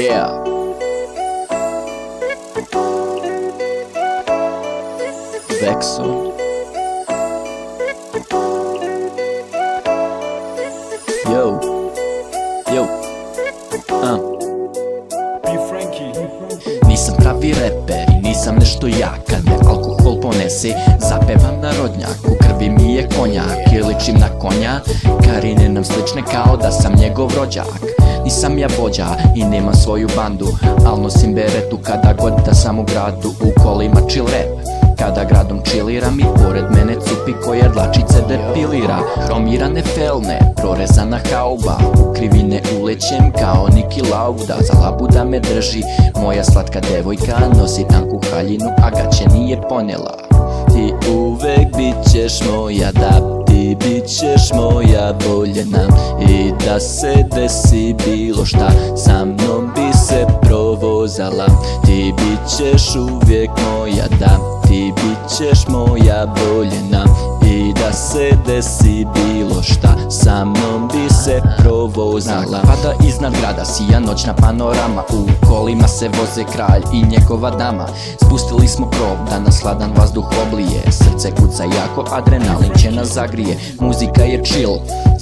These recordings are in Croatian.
Yeah. Vexon. Yo. Yo. Nisam pravi reper i nisam nešto ja. Kad me alkohol ponese, zapevam narodnjak. U krvi mi je konjak i ličim na konja. Karine nam slične kao da sam njegov rođak. Nisam ja vođa i nemam svoju bandu, al nosim beretu kada god da sam u gradu. U kolima chill rap, kada gradom chilliram i pored mene cupi koja dlačice depilira. Hromirane felne, prorezana hauba, u krivine ulećem kao Niki Lauda. Za labuda me drži moja slatka devojka, nosi tanku haljinu, a gaće nije ponela. Ti uvek bit ćeš moja, da ti bit ćeš moja voljena. I da se desi bilo šta, sa mnom bi se provozala. Ti bit ćeš uvijek moja, da ti bit ćeš moja voljena. I da se desi bilo šta, sa mnom bi se provozala. Pada iznad grada, sija noćna panorama, u kolima se voze kralj i njegova dama. Spustili smo krov da nas hladan vazduh oblije, srce kuca jako, adrenalin će nas zagrije. Muzika je chill,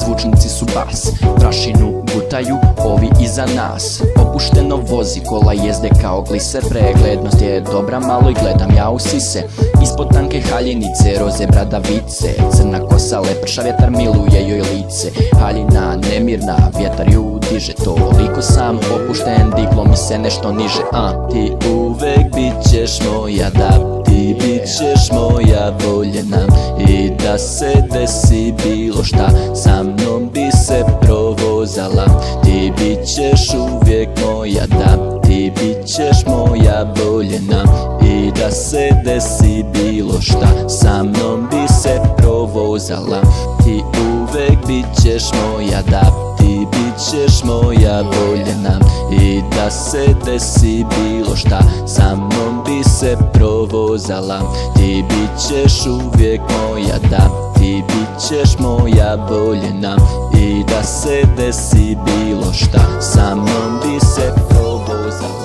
zvučnici su bas, prašinu gutaju ovi iza nas. Opušteno vozi, kola jezde kao gliser, preglednost je dobra, malo i gledam ja u sise. Ispod tanke haljinice, roze bradavice, crna kosa leprša, vjetar miluje joj lice. Haljina nemirna, vjetar ju diže, toliko sam opušten, diglo mi se nešto niže. Ti uvek bit ćeš moja, da ti bit ćeš moja voljena. I da se desi bilo šta, sa mnom bi se provozala. Ti bit ćeš uvijek moja, da ti bit ćeš moja voljena. I da se desi bilo šta, sa mnom bi se provozala. Ti uvek bit ćeš moja, da ti bit ćeš moja voljena. I da se desi bilo šta, sa mnom bi se provozala. Ti bit ćeš uvijek moja, da ti bit ćeš moja voljena. I da se desi bilo šta, sa mnom bi se provozala.